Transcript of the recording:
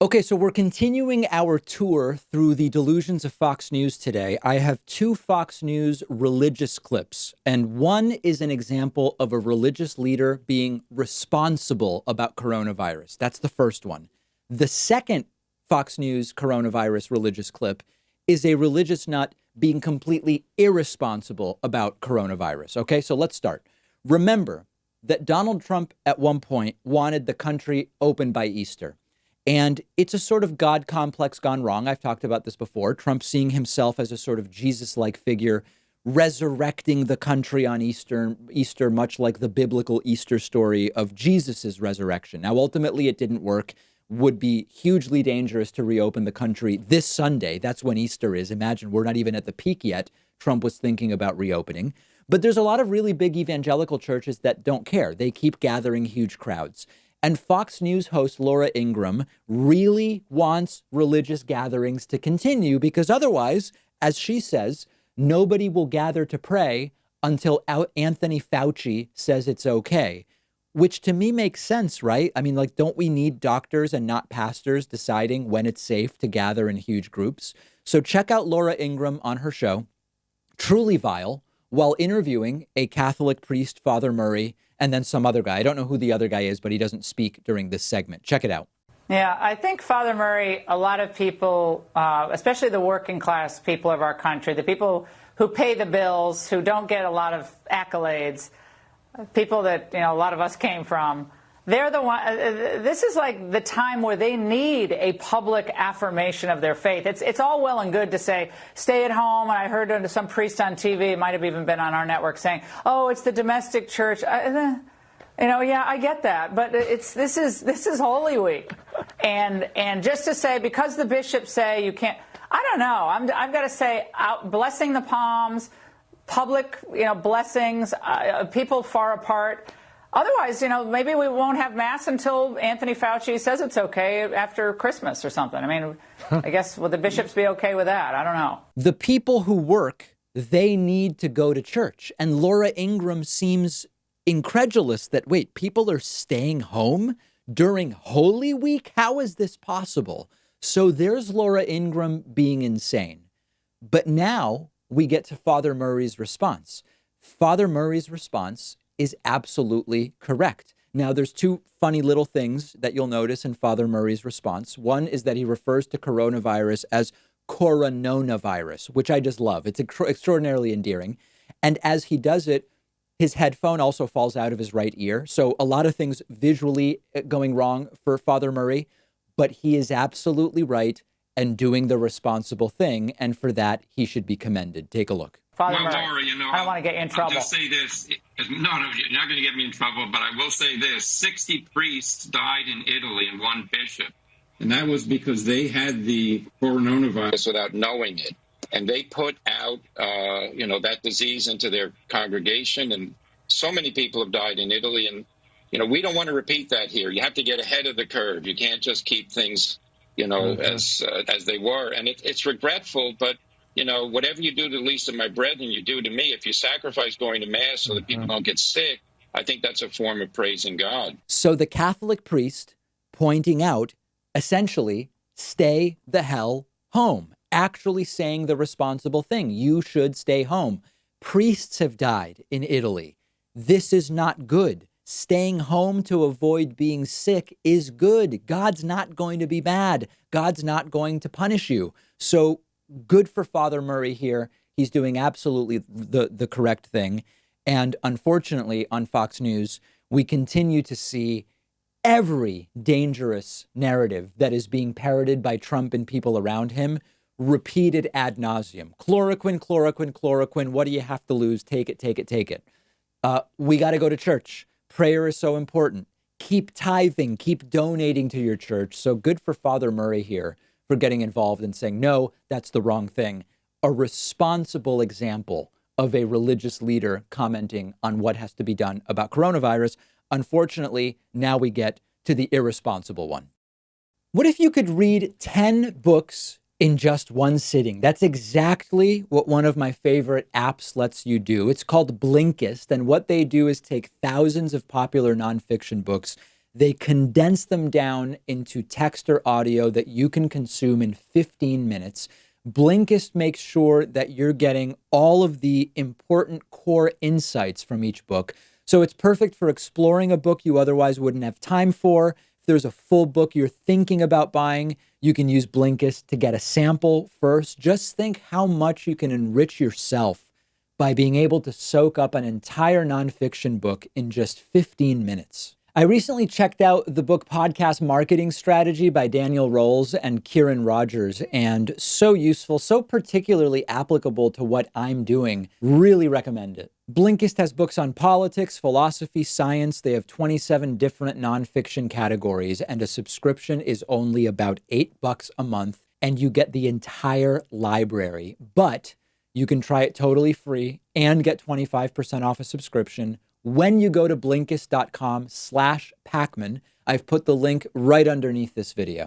Okay, so we're continuing our tour through the delusions of Fox News today. I have two Fox News religious clips, and one is an example of a religious leader being responsible about coronavirus. That's the first one. The second Fox News coronavirus religious clip is a religious nut being completely irresponsible about coronavirus. Okay, so let's start. Remember that Donald Trump at one point wanted the country open by Easter. And it's a sort of God complex gone wrong. I've talked about this before. Trump seeing himself as a sort of Jesus-like figure, resurrecting the country on Easter, much like the biblical Easter story of Jesus's resurrection. Now, ultimately, it didn't work. Would be hugely dangerous to reopen the country this Sunday. That's when Easter is. Imagine we're not even at the peak yet. Trump was thinking about reopening. But there's a lot of really big evangelical churches that don't care. They keep gathering huge crowds. And Fox News host Laura Ingraham really wants religious gatherings to continue because otherwise, as she says, nobody will gather to pray until Anthony Fauci says it's okay, which to me makes sense, right? I mean, like, don't we need doctors and not pastors deciding when it's safe to gather in huge groups? So check out Laura Ingraham on her show, Truly Vile, while interviewing a Catholic priest, Father Murray, and then some other guy. I don't know who the other guy is, but he doesn't speak during this segment. Check it out. Yeah, I think Father Murray, a lot of people, especially the working class people of our country, the people who pay the bills, who don't get a lot of accolades, people that, a lot of us came from, they're the one. This is like the time where they need a public affirmation of their faith. It's all well and good to say, stay at home. And I heard some priest on TV, it might have even been on our network, saying, oh, it's the domestic church. Yeah, I get that. But this is Holy Week. And just to say, because the bishops say you can't, I don't know. I've got to say, blessing the palms, public, blessings, people far apart. Otherwise, maybe we won't have Mass until Anthony Fauci says it's okay after Christmas or something. I mean, I guess, will the bishops be okay with that? I don't know. The people who work, they need to go to church. And Laura Ingraham seems incredulous that, wait, people are staying home during Holy Week? How is this possible? So there's Laura Ingraham being insane. But now we get to Father Murray's response. Father Murray's response is absolutely correct. Now, there's two funny little things that you'll notice in Father Murray's response. One is that he refers to coronavirus as coronavirus, which I just love. It's extraordinarily endearing. And as he does it, his headphone also falls out of his right ear. So a lot of things visually going wrong for Father Murray, but he is absolutely right and doing the responsible thing. And for that, he should be commended. Take a look. Father Murray, Laura, I don't want to get you in trouble. I'll just say this. No, you're not going to get me in trouble, but I will say this. 60 priests died in Italy and one bishop. And that was because they had the coronavirus without knowing it. And they put out, that disease into their congregation. And so many people have died in Italy. And, we don't want to repeat that here. You have to get ahead of the curve. You can't just keep things, as they were. And it's regretful, but whatever you do to the least of my brethren, you do to me. If you sacrifice going to Mass so that people don't get sick, I think that's a form of praising God. So the Catholic priest pointing out, essentially, stay the hell home, actually saying the responsible thing. You should stay home. Priests have died in Italy. This is not good. Staying home to avoid being sick is good. God's not going to be bad. God's not going to punish you. So good for Father Murray here. He's doing absolutely the correct thing. And unfortunately, on Fox News, we continue to see every dangerous narrative that is being parroted by Trump and people around him repeated ad nauseum. Chloroquine, chloroquine, chloroquine. What do you have to lose? Take it, take it, take it. We got to go to church. Prayer is so important. Keep tithing, keep donating to your church. So good for Father Murray here for getting involved and saying, no, that's the wrong thing. A responsible example of a religious leader commenting on what has to be done about coronavirus. Unfortunately, now we get to the irresponsible one. What if you could read 10 books in just one sitting? That's exactly what one of my favorite apps lets you do. It's called Blinkist. And what they do is take thousands of popular nonfiction books. They condense them down into text or audio that you can consume in 15 minutes. Blinkist makes sure that you're getting all of the important core insights from each book. So it's perfect for exploring a book you otherwise wouldn't have time for. If there's a full book you're thinking about buying, you can use Blinkist to get a sample first. Just think how much you can enrich yourself by being able to soak up an entire nonfiction book in just 15 minutes. I recently checked out the book Podcast Marketing Strategy by Daniel Rolls and Kieran Rogers, and so useful, so particularly applicable to what I'm doing. Really recommend it. Blinkist has books on politics, philosophy, science. They have 27 different nonfiction categories, and a subscription is only about $8 a month, and you get the entire library. But you can try it totally free and get 25% off a subscription when you go to Blinkist.com/Pakman. I've put the link right underneath this video.